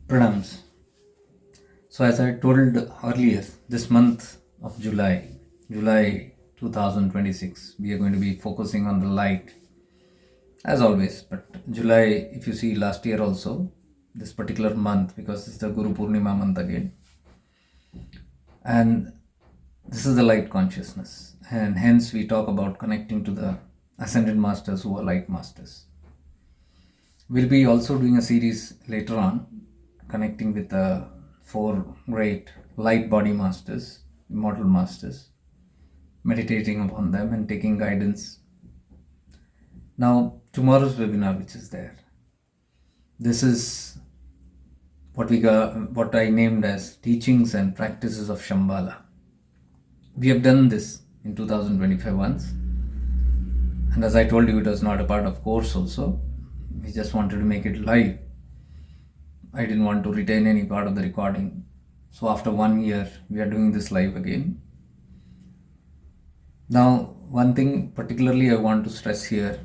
Pranams. So, as I told earlier, this month of July 2026, we are going to be focusing on the light as always. But July, if you see last year also, this particular month, because it's the Guru Purnima month again, and this is the light consciousness, and hence we talk about connecting to the ascended masters who are light masters. We'll be also doing a series later on connecting with the four great light body masters, immortal masters, meditating upon them and taking guidance. Now, tomorrow's webinar, which is there, this is what I named as Teachings and Practices of Shambala. We have done this in 2025 once, and as I told you, it was not a part of course also. We just wanted to make it live. I didn't want to retain any part of the recording. So after 1 year, we are doing this live again. Now, one thing particularly I want to stress here,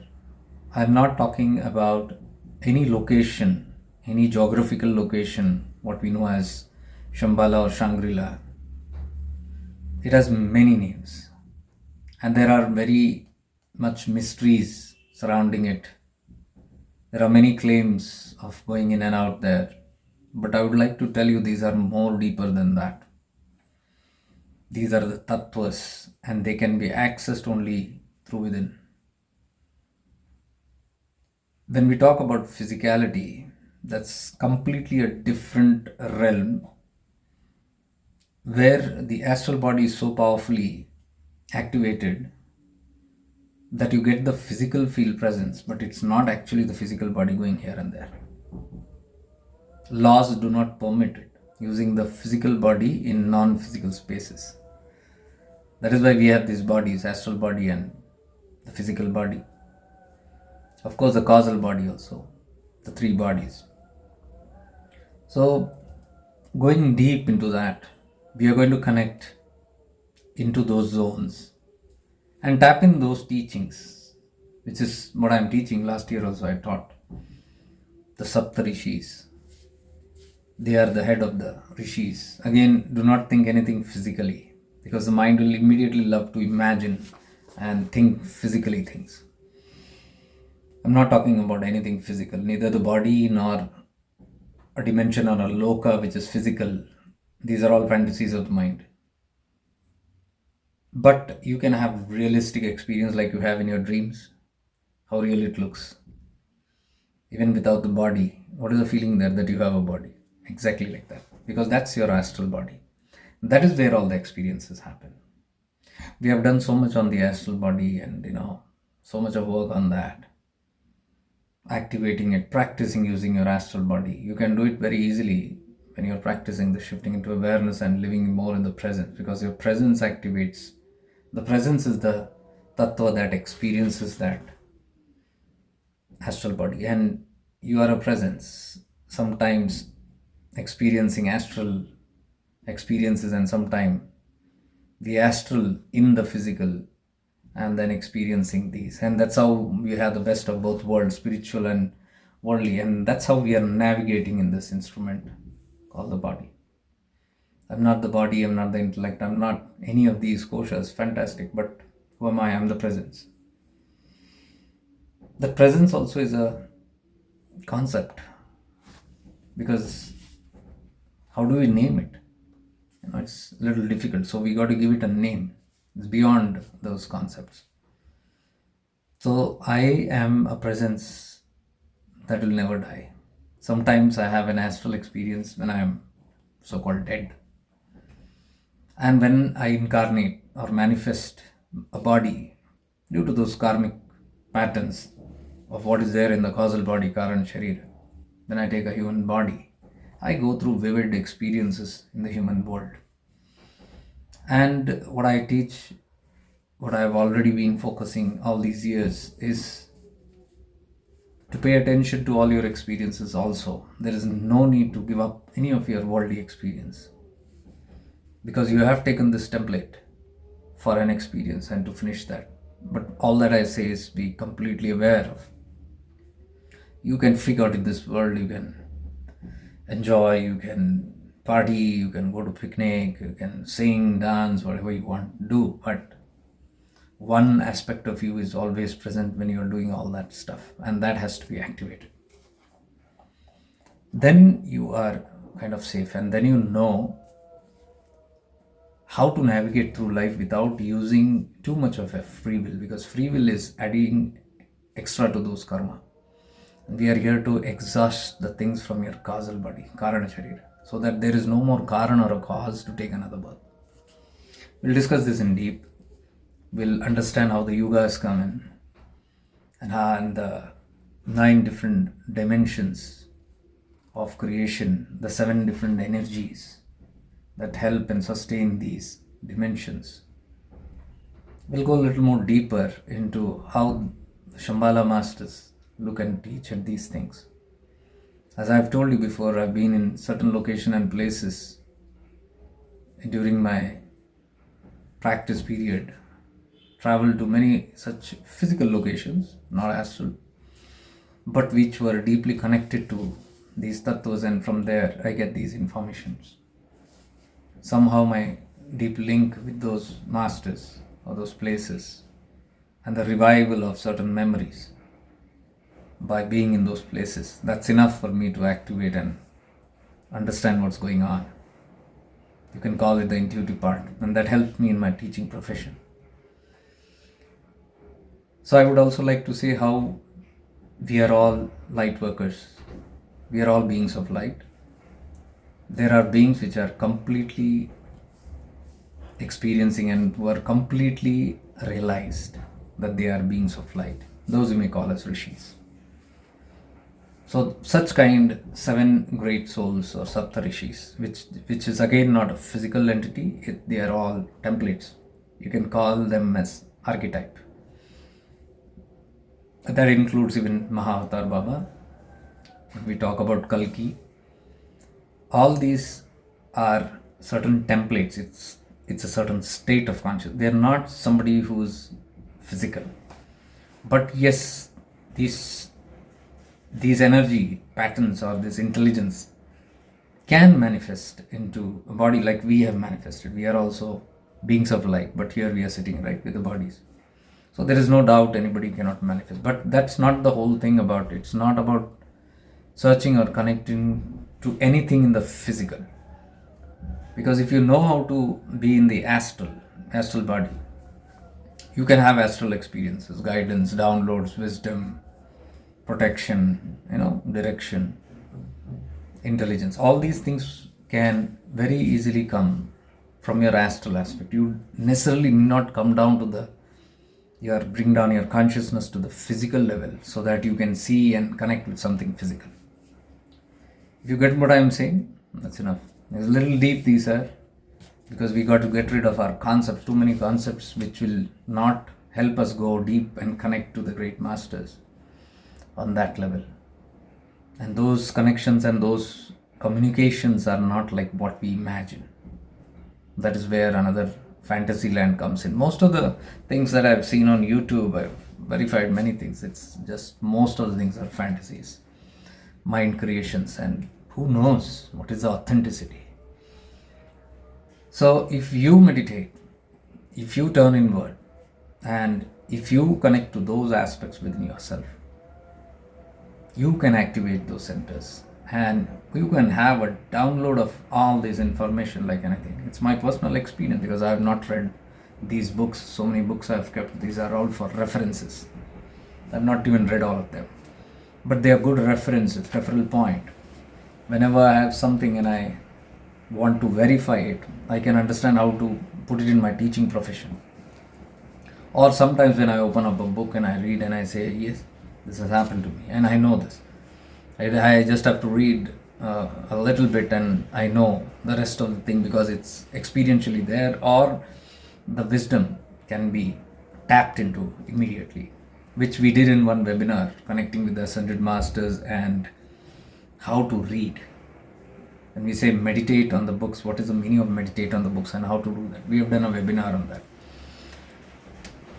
I'm not talking about any location, any geographical location, what we know as Shambala or Shangri-La. It has many names, and there are very much mysteries surrounding it. There are many claims of going in and out there, but I would like to tell you these are more deeper than that. These are the tattvas, and they can be accessed only through within. When we talk about physicality, that's completely a different realm where the astral body is so powerfully activated that you get the physical field presence, but it's not actually the physical body going here and there. Laws do not permit it, using the physical body in non-physical spaces. That is why we have these bodies, astral body and the physical body. Of course, the causal body also, the three bodies. So, going deep into that, we are going to connect into those zones and tap in those teachings, which is what I'm teaching. Last year also I taught the Saptarishis. They are the head of the rishis. Again, do not think anything physically, because the mind will immediately love to imagine and think physically things. I'm not talking about anything physical, neither the body nor a dimension or a loka which is physical. These are all fantasies of the mind. But you can have realistic experience like you have in your dreams, how real it looks. Even without the body, what is the feeling there that you have a body? Exactly like that, because that's your astral body. That is where all the experiences happen. We have done so much on the astral body and so much of work on that. Activating it, practicing using your astral body. You can do it very easily when you're practicing the shifting into awareness and living more in the present, because your presence activates. The presence is the tattva that experiences that astral body, and you are a presence, sometimes experiencing astral experiences and sometimes the astral in the physical, and then experiencing these. And that's how we have the best of both worlds, spiritual and worldly, and that's how we are navigating in this instrument called the body. I'm not the body, I'm not the intellect, I'm not any of these koshas. Fantastic, but who am I? I'm the presence. The presence also is a concept, because how do we name it? It's a little difficult, so we got to give it a name. It's beyond those concepts. So I am a presence that will never die. Sometimes I have an astral experience when I am so-called dead. And when I incarnate or manifest a body due to those karmic patterns of what is there in the causal body, Karan Sharira, then I take a human body. I go through vivid experiences in the human world. And what I teach, what I've already been focusing all these years, is to pay attention to all your experiences also. There is no need to give up any of your worldly experience, because you have taken this template for an experience and to finish that. But all that I say is be completely aware of. You can figure out in this world, you can enjoy, you can party, you can go to picnic, you can sing, dance, whatever you want to do. But one aspect of you is always present when you're doing all that stuff, and that has to be activated. Then you are kind of safe, and then you know how to navigate through life without using too much of a free will, because free will is adding extra to those karma. And we are here to exhaust the things from your causal body, karana sharira, so that there is no more karana or a cause to take another birth. We'll discuss this in deep. We'll understand how the yugas come in, and the 9 different dimensions of creation, the 7 different energies that help and sustain these dimensions. We'll go a little more deeper into how the Shambala masters look and teach at these things. As I've told you before, I've been in certain locations and places during my practice period, traveled to many such physical locations, not astral, but which were deeply connected to these tattvas, and from there I get these informations. Somehow my deep link with those masters or those places and the revival of certain memories by being in those places, that's enough for me to activate and understand what's going on. You can call it the intuitive part, and that helped me in my teaching profession. So I would also like to say how we are all light workers. We are all beings of light. There are beings which are completely experiencing and who are completely realized that they are beings of light. Those you may call as rishis. So such kind 7 great souls or Saptarishis, which is again not a physical entity, they are all templates. You can call them as archetype. That includes even Mahavatar Baba. When we talk about Kalki, all these are certain templates. It's a certain state of consciousness. They are not somebody who's physical. But yes, these energy patterns or this intelligence can manifest into a body like we have manifested. We are also beings of light, but here we are sitting right with the bodies. So there is no doubt anybody cannot manifest. But that's not the whole thing about it. It's not about searching or connecting to anything in the physical. Because if you know how to be in the astral body, you can have astral experiences, guidance, downloads, wisdom, protection, direction, intelligence. All these things can very easily come from your astral aspect. You necessarily need not come down to bring down your consciousness to the physical level so that you can see and connect with something physical. If you get what I am saying, that's enough. It's a little deep, these are, because we got to get rid of our concepts, too many concepts which will not help us go deep and connect to the great masters on that level. And those connections and those communications are not like what we imagine. That is where another fantasy land comes in. Most of the things that I've seen on YouTube, I've verified many things. It's just most of the things are fantasies, mind creations, and who knows what is the authenticity. So if you meditate, if you turn inward, and if you connect to those aspects within yourself, you can activate those centers and you can have a download of all this information like anything. It's my personal experience because I have not read these books. So many books I have kept. These are all for references. I have not even read all of them. But they are good references, referral point. Whenever I have something and I want to verify it, I can understand how to put it in my teaching profession. Or sometimes when I open up a book and I read and I say, yes, this has happened to me and I know this. I just have to read a little bit and I know the rest of the thing because it's experientially there, or the wisdom can be tapped into immediately, which we did in one webinar, connecting with the Ascended Masters and how to read. When we say meditate on the books, what is the meaning of meditate on the books and how to do that? We have done a webinar on that.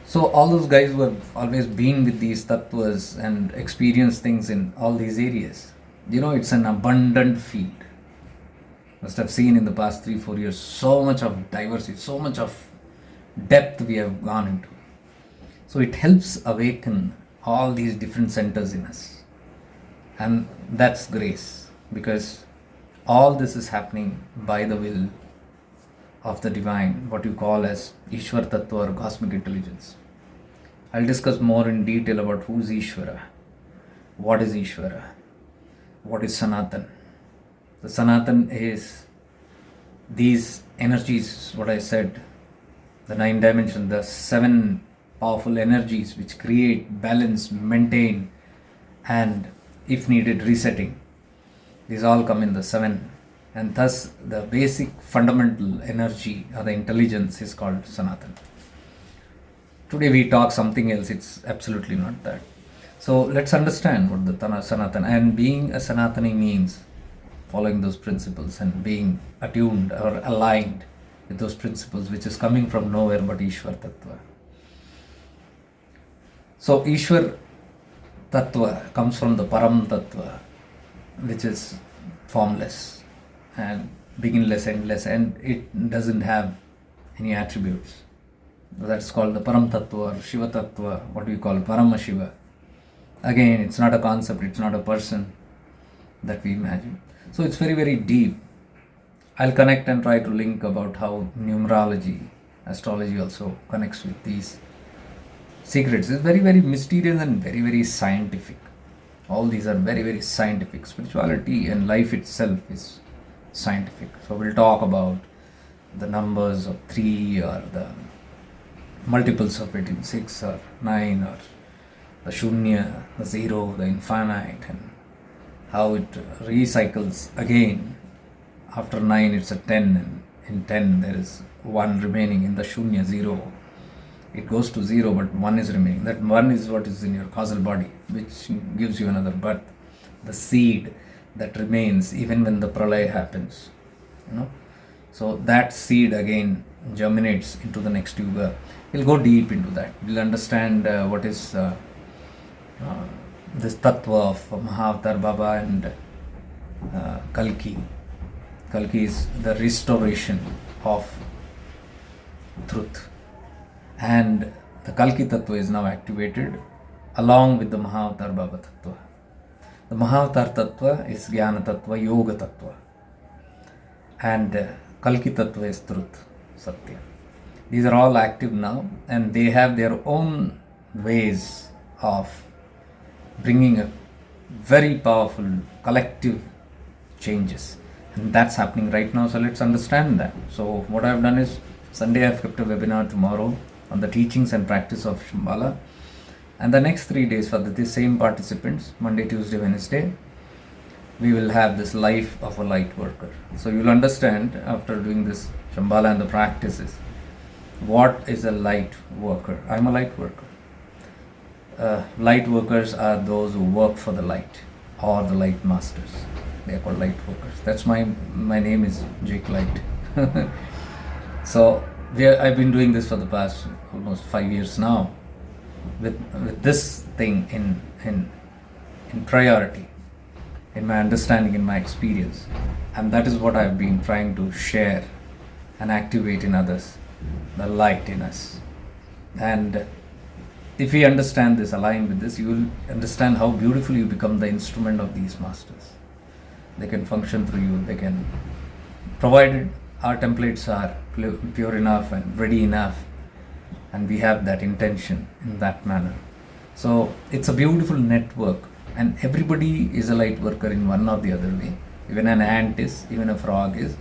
So all those guys who have always been with these tattvas and experienced things in all these areas, It's an abundant field. Must have seen in the past 3-4 years so much of diversity, so much of depth we have gone into. So it helps awaken all these different centers in us. And that's grace, because all this is happening by the will of the divine, what you call as Ishwar Tattva or cosmic intelligence. I'll discuss more in detail about who is Ishvara, what is Ishvara, what is Sanatan. The Sanatan is these energies, what I said, the 9 dimensions, the 7 powerful energies which create, balance, maintain, and if needed, resetting. These all come in the 7, and thus the basic fundamental energy or the intelligence is called Sanatan. Today we talk something else, it's absolutely not that. So let's understand what the Sanatan, and being a Sanatani means following those principles and being attuned or aligned with those principles, which is coming from nowhere but Ishwar Tattva. So Ishwar Tattva comes from the Param Tattva, which is formless and beginless, endless, and it doesn't have any attributes. That's called the Param Tattva or Shiva Tattva, what we call Parama Shiva. Again, it's not a concept, it's not a person that we imagine. So it's very, very deep. I'll connect and try to link about how numerology, astrology also connects with these secrets. It's very, very mysterious and very, very scientific. All these are very, very scientific. Spirituality and life itself is scientific. So we'll talk about the numbers of 3 or the multiples of it in 6 or 9 or the Shunya, the 0, the infinite, and how it recycles again. After 9 it's a 10, and in 10 there is 1 remaining in the Shunya, 0. It goes to 0 but 1 is remaining. That 1 is what is in your causal body, which gives you another birth. The seed that remains even when the pralaya happens. So that seed again germinates into the next yuga. We'll go deep into that. We'll understand what is this tattva of Mahavatar Baba and Kalki. Kalki is the restoration of truth. And the Kalki Tattva is now activated along with the Mahavatar Baba Tattva. The Mahavatar Tattva is Jnana Tattva, Yoga Tattva. And Kalki Tattva is truth, Satya. These are all active now, and they have their own ways of bringing a very powerful collective changes. And that's happening right now, so let's understand that. So what I've done is, Sunday I've kept a webinar tomorrow on the teachings and practice of Shambala. And the next 3 days for the same participants, Monday, Tuesday, Wednesday, we will have this life of a light worker. So you'll understand after doing this Shambhala and the practices, what is a light worker? I'm a light worker. Light workers are those who work for the light, or the light masters. They are called light workers. That's my name is Jake Light. So I've been doing this for the past almost 5 years now, with this thing in priority, in my understanding, in my experience, and that is what I've been trying to share and activate in others, the light in us. And if we understand this, align with this, you will understand how beautifully you become the instrument of these masters. They can function through you, they can, provided our templates are pure enough and ready enough, and we have that intention in that manner. So it's a beautiful network, and everybody is a light worker in one or the other way. Even an ant is, even a frog is,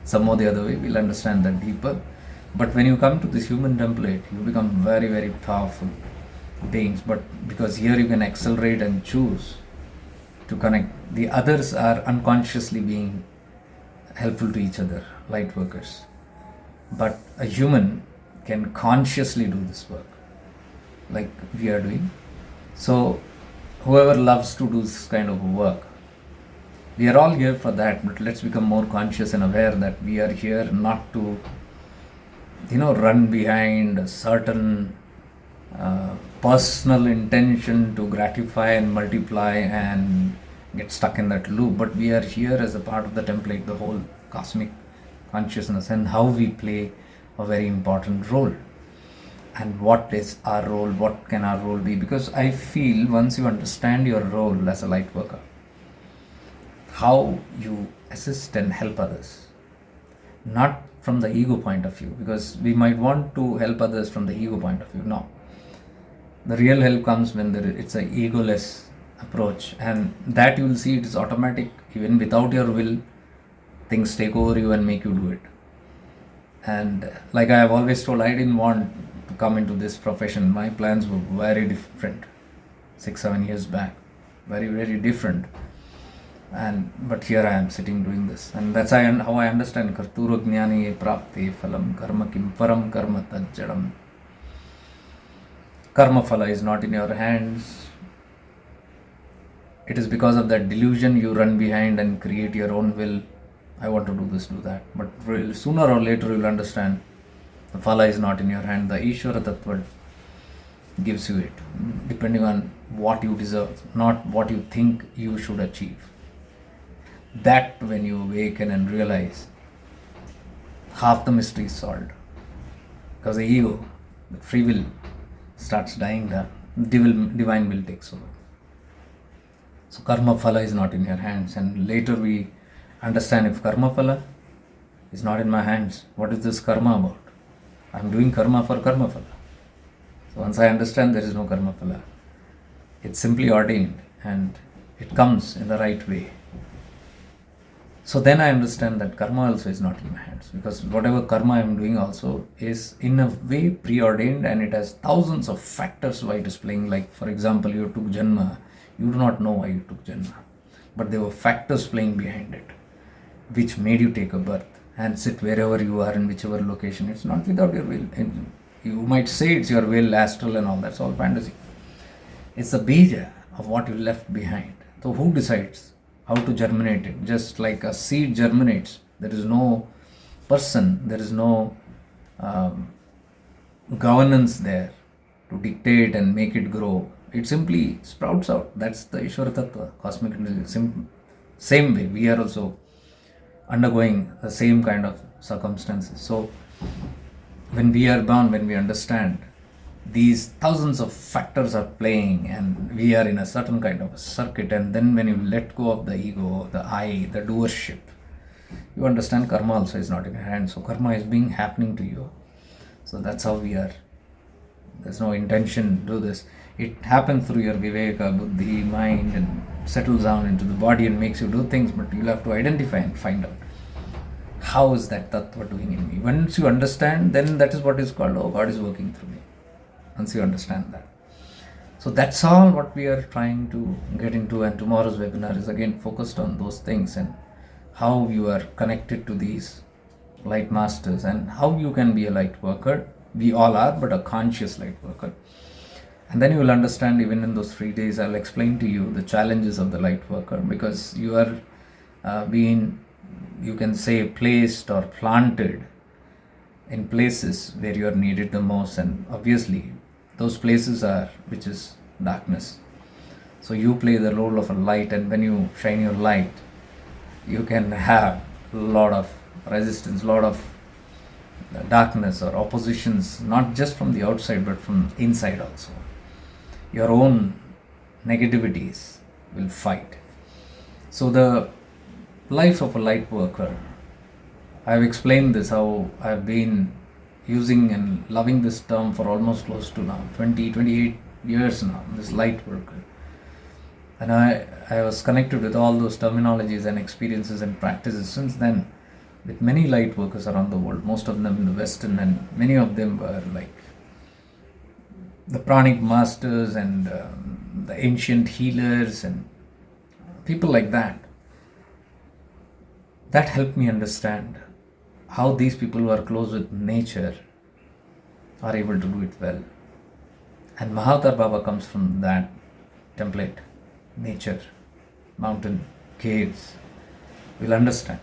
some or the other way. We'll understand that deeper. But when you come to this human template, you become very, very powerful beings. But because here you can accelerate and choose to connect. The others are unconsciously being helpful to each other, light workers. But a human can consciously do this work, like we are doing. So whoever loves to do this kind of work, we are all here for that, but let's become more conscious and aware that we are here not to, run behind a certain personal intention to gratify and multiply and get stuck in that loop. But we are here as a part of the template, the whole cosmic consciousness, and how we play a very important role. And what is our role? What can our role be? Because I feel once you understand your role as a light worker, how you assist and help others, not from the ego point of view, because we might want to help others from the ego point of view. No, the real help comes when it's a egoless approach, and that you will see it is automatic. Even without your will, things take over you and make you do it. And like I have always told, I didn't want to come into this profession. My plans were very different 6-7 years back, very different. And but here I am sitting doing this, and that's how I understand karturo jnani prapti phalam karma kim param karma tajjadam. Karma phala is not in your hands. It is because of that delusion you run behind and create your own will. I want to do this, do that. But sooner or later you'll understand the phala is not in your hand. The Ishvara Tattva gives you it, depending on what you deserve, not what you think you should achieve. That when you awaken and realize, half the mystery is solved. Because the ego, the free will, starts dying down. Divine will takes over. So karma phala is not in your hands, and later we understand if karma phala is not in my hands, what is this karma about? I am doing karma for karma phala. So once I understand there is no karma phala, it's simply ordained and it comes in the right way. So then I understand that karma also is not in my hands, because whatever karma I am doing also is in a way preordained, and it has thousands of factors why it is playing. Like for example, you took Janma, you do not know why you took Janma, but there were factors playing behind it which made you take a birth and sit wherever you are in whichever location. It's not without your will. You might say it's your will, astral and all, that's all fantasy. It's the bija of what you left behind. So who decides how to germinate it? Just like a seed germinates, there is no person, there is no governance there to dictate and make it grow. It simply sprouts out. That's the Ishvara Tattva, cosmic intelligence. Same way, we are also undergoing the same kind of circumstances. So when we are born, when we understand these thousands of factors are playing and we are in a certain kind of a circuit, and then when you let go of the ego, the I, the doership, you understand karma also is not in your hands. So karma is being happening to you. So that's how we are. There's no intention to do this. It happens through your viveka, buddhi, mind, and settles down into the body and makes you do things, but you'll have to identify and find out how is that tattva doing in me. Once you understand, then that is what is called, oh, God is working through me. Once you understand that. So that's all what we are trying to get into, and tomorrow's webinar is again focused on those things and how you are connected to these light masters and how you can be a light worker. We all are, but a conscious light worker. And then you will understand, even in those 3 days, I'll explain to you the challenges of the light worker, because you are being, you can say, placed or planted in places where you are needed the most, and obviously those places are, which is darkness. So you play the role of a light, and when you shine your light, you can have a lot of resistance, a lot of darkness or oppositions, not just from the outside but from inside also. Your own negativities will fight. So the life of a light worker, I've explained this, how I've been using and loving this term for almost close to now 28 years now, this light worker. And I was connected with all those terminologies and experiences and practices since then with many light workers around the world, most of them in the Western, and many of them were like the pranic masters and the ancient healers and people like that. That helped me understand how these people who are close with nature are able to do it well. And Mahavatar Baba comes from that template. Nature, mountain, caves. We'll understand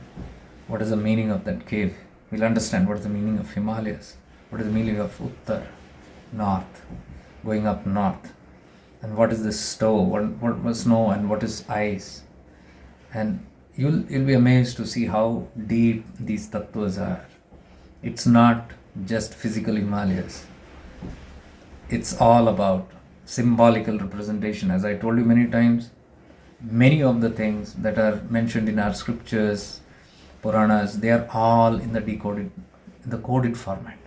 what is the meaning of that cave. We'll understand what is the meaning of Himalayas, what is the meaning of Uttar, north, going up north, and what is the snow, what was snow and what is ice, And you'll be amazed to see how deep these tattvas are. It's not just physical Himalayas. It's all about symbolical representation. As I told you many times, many of the things that are mentioned in our scriptures, Puranas, they are all in the coded format.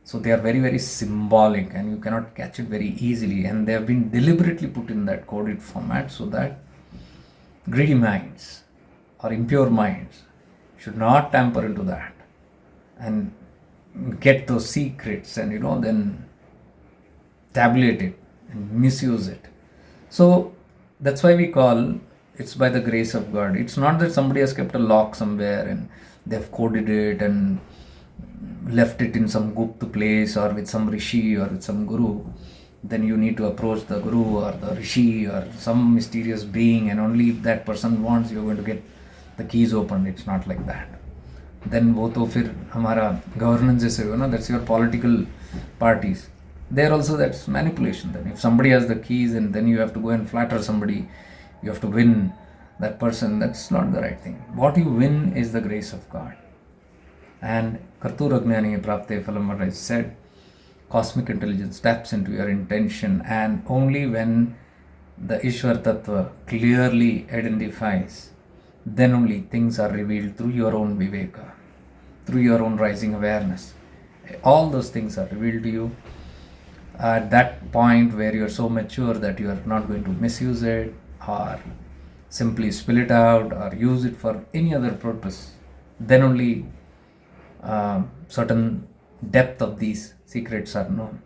So they are very, very symbolic and you cannot catch it very easily. And they have been deliberately put in that coded format so that greedy minds or impure minds should not tamper into that and get those secrets and then tabulate it and misuse it. So that's why we call it's by the grace of God. It's not that somebody has kept a lock somewhere and they've coded it and left it in some gupt place or with some rishi or with some guru. Then you need to approach the guru or the rishi or some mysterious being, and only if that person wants you're going to get the keys open. It's not like that. Then वो तो फिर हमारा governance जैसे हो ना, that's your political parties. There also that's manipulation. Then if somebody has the keys and then you have to go and flatter somebody, you have to win that person, that's not the right thing. What you win is the grace of God. And Karturajnani Prapte Phalam is said, cosmic intelligence taps into your intention, and only when the Ishwar Tattva clearly identifies, then only things are revealed through your own viveka, through your own rising awareness. All those things are revealed to you at that point where you're so mature that you are not going to misuse it or simply spill it out or use it for any other purpose. Then only certain depth of these secrets are known.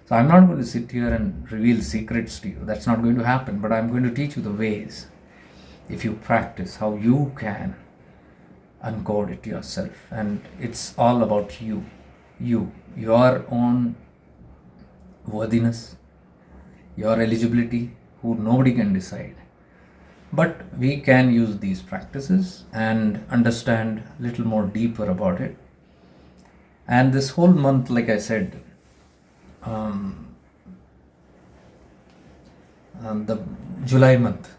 So I'm not going to sit here and reveal secrets to you. That's not going to happen. But I'm going to teach you the ways, if you practice, how you can uncode it yourself. And it's all about you, your own worthiness, your eligibility, who nobody can decide. But we can use these practices and understand a little more deeper about it. And this whole month, like I said, the July month,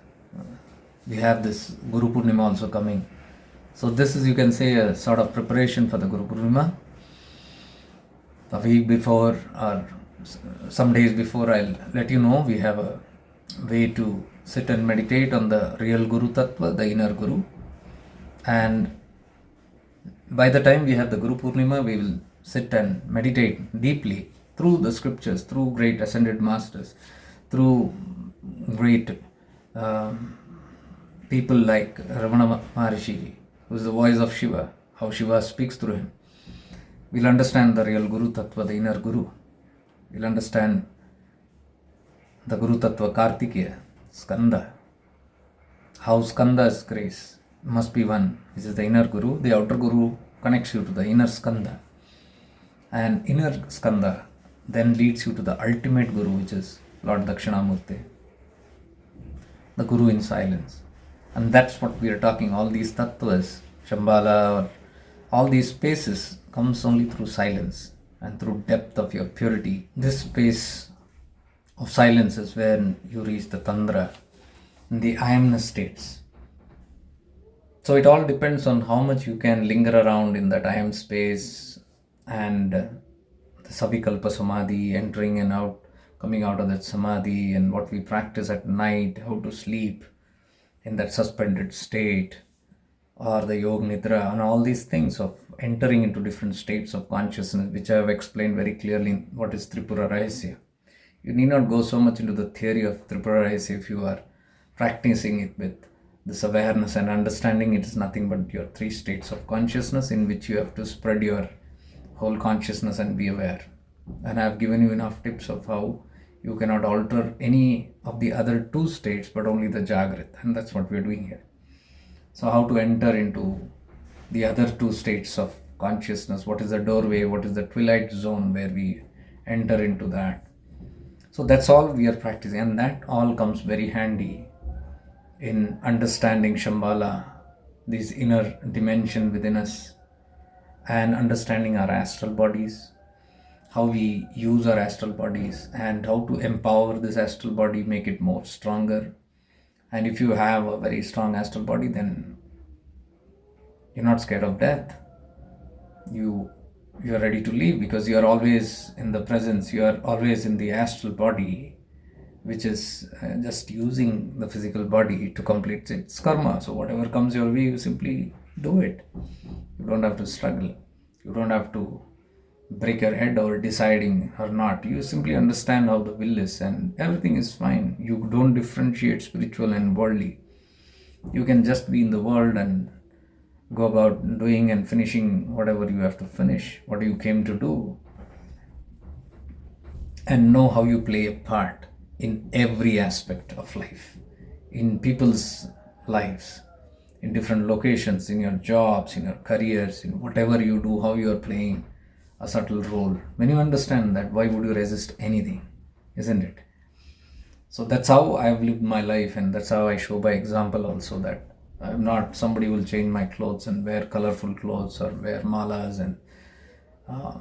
we have this Guru Purnima also coming. So this is, you can say, a sort of preparation for the Guru Purnima. A week before or some days before, I'll let you know, we have a way to sit and meditate on the real Guru Tattva, the inner Guru. And by the time we have the Guru Purnima, we will sit and meditate deeply through the scriptures, through great ascended masters, through great people like Ramana Maharishi, who is the voice of Shiva, how Shiva speaks through him. We'll understand the real Guru Tattva, the inner Guru. We'll understand the Guru Tattva Kartikeya, Skanda, how Skanda's grace must be one, which is the inner Guru. The outer Guru connects you to the inner Skanda. And inner Skanda then leads you to the ultimate Guru, which is Lord Dakshinamurti, the Guru in silence. And that's what we are talking. All these tattvas, Shambala, or all these spaces comes only through silence and through depth of your purity. This space of silence is when you reach the Tandra, the I amness states. So it all depends on how much you can linger around in that I am space and the Savikalpa Samadhi, entering and out, coming out of that Samadhi, and what we practice at night, how to sleep in that suspended state, or the Yog Nidra, and all these things of entering into different states of consciousness, which I have explained very clearly in what is Tripura Rahasya. You need not go so much into the theory of Tripura Rahasya if you are practicing it with this awareness and understanding it is nothing but your three states of consciousness in which you have to spread your whole consciousness and be aware. And I have given you enough tips of how you cannot alter any of the other two states but only the Jagrat, and that's what we are doing here. So how to enter into the other two states of consciousness, what is the doorway, what is the twilight zone where we enter into that. So that's all we are practicing, and that all comes very handy in understanding Shambala, this inner dimension within us, and understanding our astral bodies, how we use our astral bodies and how to empower this astral body, make it more stronger, And if you have a very strong astral body, then you're not scared of death. You are ready to leave because you are always in the presence, you are always in the astral body, which is just using the physical body to complete its karma. So whatever comes your way, you simply do it. You don't have to struggle. You don't have to break your head over deciding or not. You simply understand how the will is and everything is fine. You don't differentiate spiritual and worldly. You can just be in the world and go about doing and finishing whatever you have to finish, what you came to do, and know how you play a part in every aspect of life, in people's lives, in different locations, in your jobs, in your careers, in whatever you do, how you are playing a subtle role. When you understand that, why would you resist anything? Isn't it? So that's how I've lived my life, and that's how I show by example also, that I'm not somebody who will change my clothes and wear colorful clothes or wear malas. And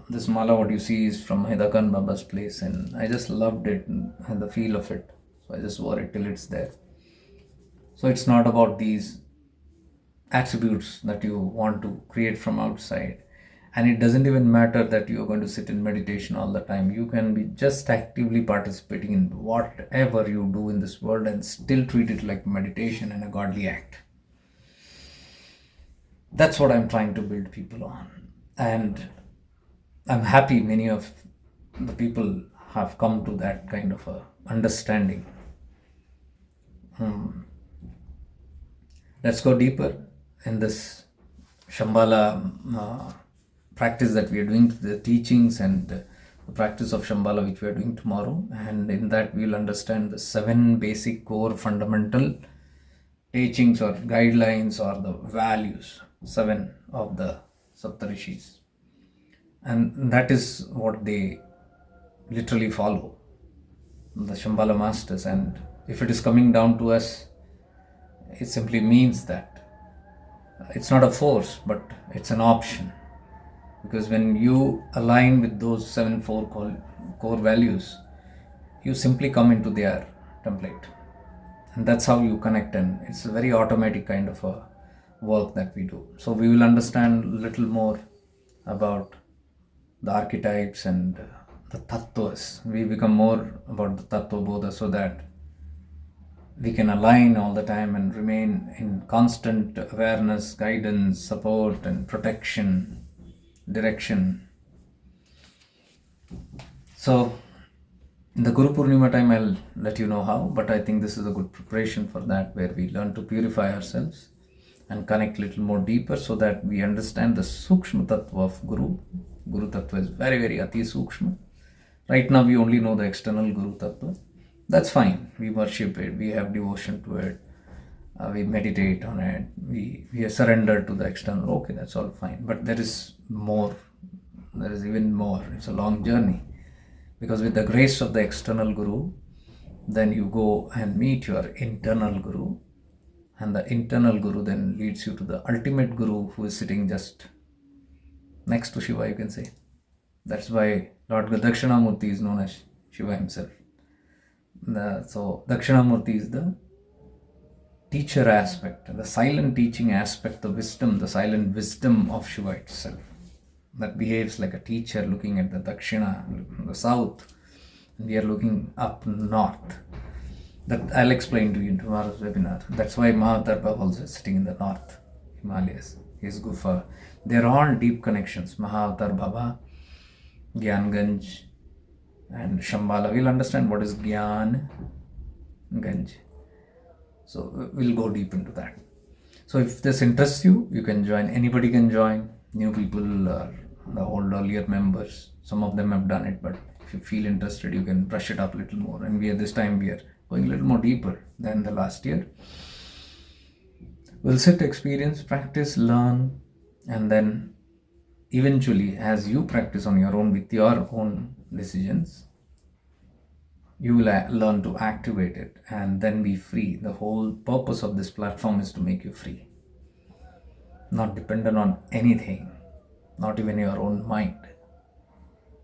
this mala, what you see, is from Hidakan Baba's place, and I just loved it and the feel of it. So I just wore it till it's there. So it's not about these attributes that you want to create from outside. And it doesn't even matter that you're going to sit in meditation all the time. You can be just actively participating in whatever you do in this world and still treat it like meditation and a godly act. That's what I'm trying to build people on. And I'm happy many of the people have come to that kind of a understanding. Let's go deeper in this Shambala practice that we are doing, the teachings and the practice of Shambala, which we are doing tomorrow. And in that, we will understand the 7 basic core fundamental teachings or guidelines or the values, 7 of the Saptarishis. And that is what they literally follow, the Shambhala masters. And if it is coming down to us, it simply means that it's not a force, but it's an option. Because when you align with those 7 core values, you simply come into their template. And that's how you connect, and it's a very automatic kind of a work that we do. So we will understand a little more about the archetypes and the tattvas. We become more about the tattva bodha so that we can align all the time and remain in constant awareness, guidance, support and protection, direction. So in the Guru Purnima time, I'll let you know how, but I think this is a good preparation for that, where we learn to purify ourselves and connect a little more deeper so that we understand the Sukshma Tattva of Guru. Guru Tattva is very, very Ati Sukshma. Right now, we only know the external Guru Tattva. That's fine. We worship it. We have devotion to it. We meditate on it. We are surrendered to the external. Okay, that's all fine. But there is more. There is even more. It's a long journey. Because with the grace of the external Guru, then you go and meet your internal Guru. And the internal Guru then leads you to the ultimate Guru, who is sitting just next to Shiva, you can say. That's why Lord Dakshinamurti is known as Shiva himself. So Dakshinamurti is the teacher aspect, the silent teaching aspect, the wisdom, the silent wisdom of Shiva itself, that behaves like a teacher looking at the Dakshina, the south, and we are looking up north. That I'll explain to you in tomorrow's webinar. That's why Mahavatar Baba also is sitting in the north Himalayas. His Gufa. They're all deep connections. Mahavatar Baba, Gyanganj, and Shambala. We'll understand what is Gyan Ganj. So we'll go deep into that. So if this interests you, you can join. Anybody can join. New people or the old earlier members. Some of them have done it, but if you feel interested, you can brush it up a little more. And this time we are going a little more deeper than the last year. We'll sit, experience, practice, learn, and then eventually, as you practice on your own with your own decisions, you will learn to activate it and then be free. The whole purpose of this platform is to make you free, not dependent on anything, not even your own mind.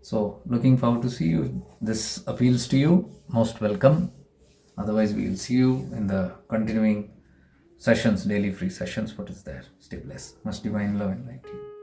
So looking forward to see you. If this appeals to you, most welcome. Otherwise, we will see you in the continuing sessions, daily free sessions. What is there? Stay blessed. Much divine love and light to you.